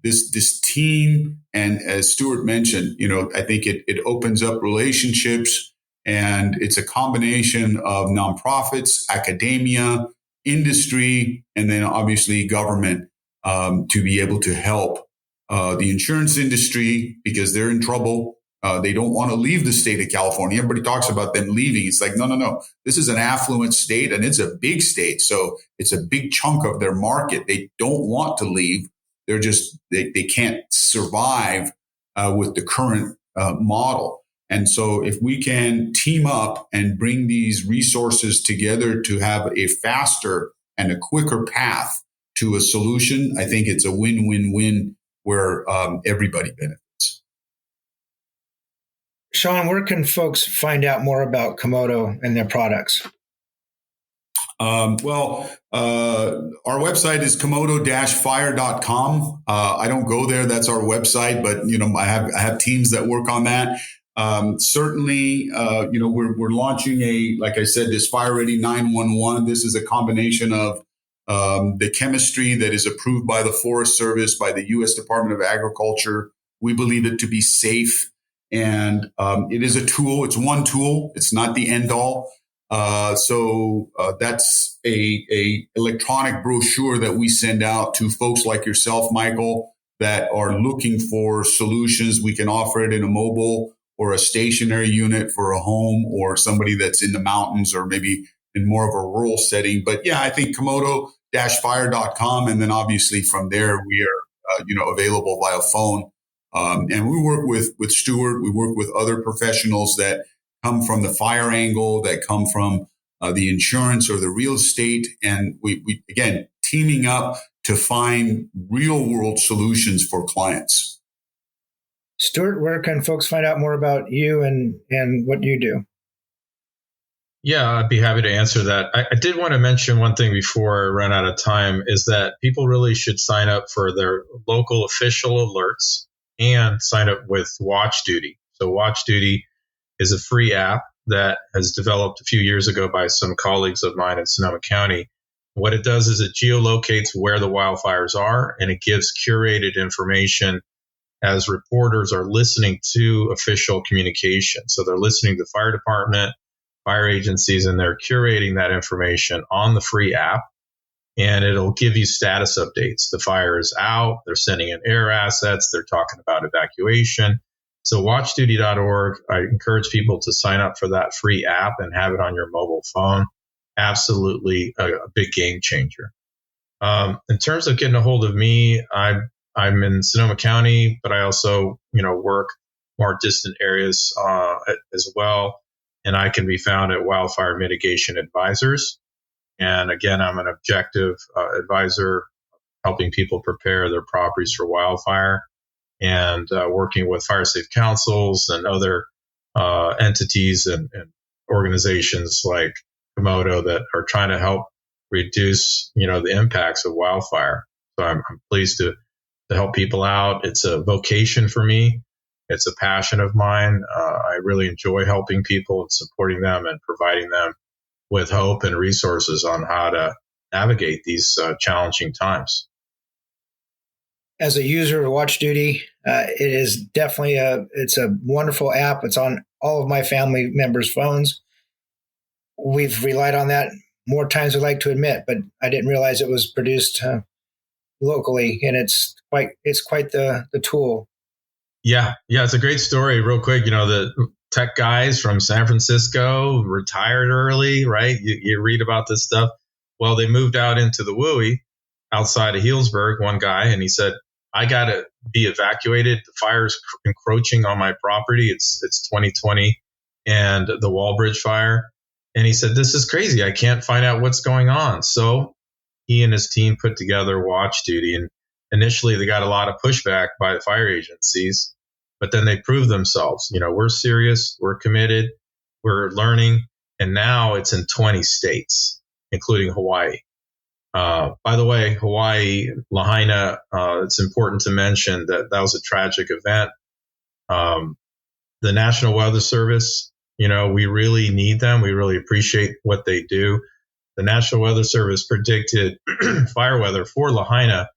this team, and as Stuart mentioned, I think it opens up relationships, and it's a combination of nonprofits, academia, industry, and then obviously government to be able to help the insurance industry, because they're in trouble. They don't want to leave the state of California. Everybody talks about them leaving. It's like, no. This is an affluent state, and it's a big state. So it's a big chunk of their market. They don't want to leave. They're just, they can't survive with the current model. And so if we can team up and bring these resources together to have a faster and a quicker path to a solution, I think it's a win-win-win where everybody benefits. Sean, where can folks find out more about Komodo and their products? Our website is komodo-fire.com. I don't go there. That's our website, but I have teams that work on that. Certainly, we're launching like I said, this Fire Ready 911. This is a combination of the chemistry that is approved by the Forest Service, by the U.S. Department of Agriculture. We believe it to be safe. And it is a tool. It's one tool. It's not the end all. So that's a electronic brochure that we send out to folks like yourself, Michael, that are looking for solutions. We can offer it in a mobile or a stationary unit for a home or somebody that's in the mountains or maybe in more of a rural setting. But yeah, I think Komodo-fire.com. And then obviously from there, we are, available via phone. And we work with Stuart. We work with other professionals that come from the fire angle, that come from the insurance or the real estate. And we again, teaming up to find real world solutions for clients. Stuart, where can folks find out more about you and what you do? Yeah, I'd be happy to answer that. I did want to mention one thing before I run out of time, is that people really should sign up for their local official alerts and sign up with Watch Duty. So Watch Duty is a free app that has developed a few years ago by some colleagues of mine in Sonoma County. What it does is it geolocates where the wildfires are, and it gives curated information as reporters are listening to official communication. So they're listening to the fire department, fire agencies, and they're curating that information on the free app. And it'll give you status updates. The fire is out. They're sending in air assets. They're talking about evacuation. So watchduty.org, I encourage people to sign up for that free app and have it on your mobile phone. Absolutely a big game changer. In terms of getting a hold of me, I'm in Sonoma County, but I also, work more distant areas as well. And I can be found at Wildfire Mitigation Advisors. And again, I'm an objective advisor, helping people prepare their properties for wildfire, and working with fire safe councils and other entities and organizations like Komodo that are trying to help reduce, the impacts of wildfire. So I'm pleased to help people out. It's a vocation for me. It's a passion of mine. I really enjoy helping people and supporting them and providing them with hope and resources on how to navigate these challenging times. As a user of Watch Duty, it is definitely it's a wonderful app. It's on all of my family members' phones. We've relied on that more times than I'd like to admit, but I didn't realize it was produced locally, and it's quite the tool. Yeah, it's a great story. Real quick, the tech guys from San Francisco retired early, right? You read about this stuff. Well, they moved out into the Wooey outside of Healdsburg, one guy, and he said, I got to be evacuated. The fire's encroaching on my property. It's 2020 and the Walbridge fire. And he said, this is crazy. I can't find out what's going on. So he and his team put together Watch Duty. And initially they got a lot of pushback by the fire agencies, but then they proved themselves. We're serious. We're committed. We're learning. And now it's in 20 states, including Hawaii. By the way, Hawaii, Lahaina, it's important to mention that was a tragic event. The National Weather Service, we really need them. We really appreciate what they do. The National Weather Service predicted fire weather for Lahaina,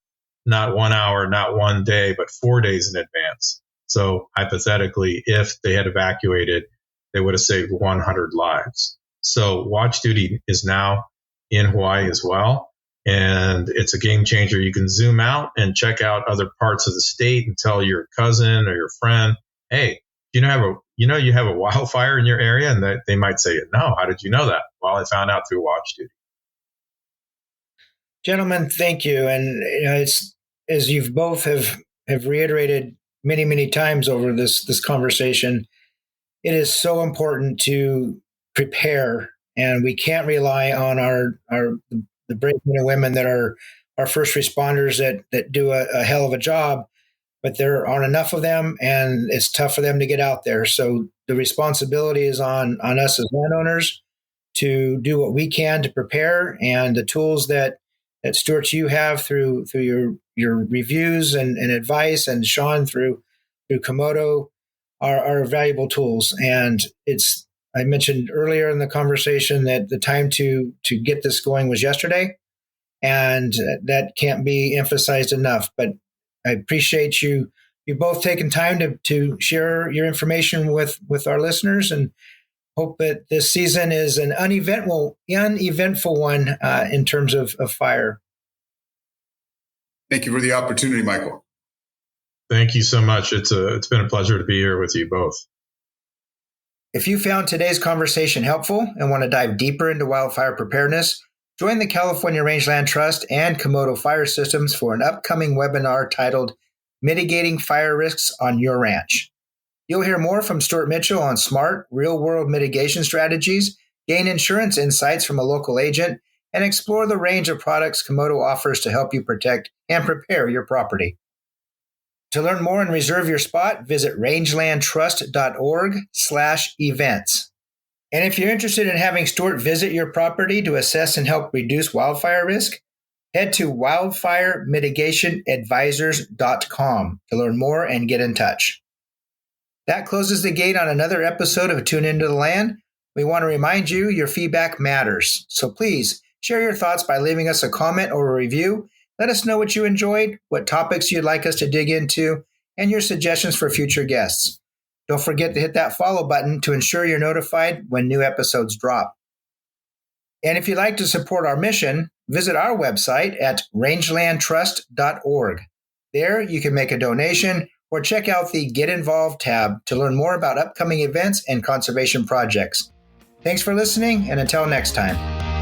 not 1 hour, not 1 day, but 4 days in advance. So hypothetically, if they had evacuated, they would have saved 100 lives. So Watch Duty is now in Hawaii as well. And it's a game changer. You can zoom out and check out other parts of the state and tell your cousin or your friend, hey, you have a wildfire in your area? And they might say, no, how did you know that? Well, I found out through Watch Duty. Gentlemen, thank you. And it's, as you've both have reiterated many, many times over this conversation, it is so important to prepare, and we can't rely on the brave men and women that are our first responders that do a hell of a job, but there aren't enough of them, and it's tough for them to get out there. So the responsibility is on us as landowners to do what we can to prepare, and the tools that Stuart, you have through your reviews and advice, and Sean through Komodo are valuable tools. And I mentioned earlier in the conversation that the time to get this going was yesterday, and that can't be emphasized enough. But I appreciate you both taking time to share your information with our listeners, and hope that this season is an uneventful one in terms of fire. Thank you for the opportunity, Michael. Thank you so much. It's been a pleasure to be here with you both. If you found today's conversation helpful and want to dive deeper into wildfire preparedness, join the California Rangeland Trust and Komodo Fire Systems for an upcoming webinar titled Mitigating Fire Risks on Your Ranch. You'll hear more from Stuart Mitchell on smart, real-world mitigation strategies, gain insurance insights from a local agent, and explore the range of products Komodo offers to help you protect and prepare your property. To learn more and reserve your spot, visit rangelandtrust.org/events. And if you're interested in having Stuart visit your property to assess and help reduce wildfire risk, head to wildfiremitigationadvisors.com to learn more and get in touch. That closes the gate on another episode of Tune Into the Land. We want to remind you your feedback matters. So please share your thoughts by leaving us a comment or a review. Let us know what you enjoyed, what topics you'd like us to dig into, and your suggestions for future guests. Don't forget to hit that follow button to ensure you're notified when new episodes drop. And if you'd like to support our mission, visit our website at rangelandtrust.org. There you can make a donation or check out the Get Involved tab to learn more about upcoming events and conservation projects. Thanks for listening, and until next time.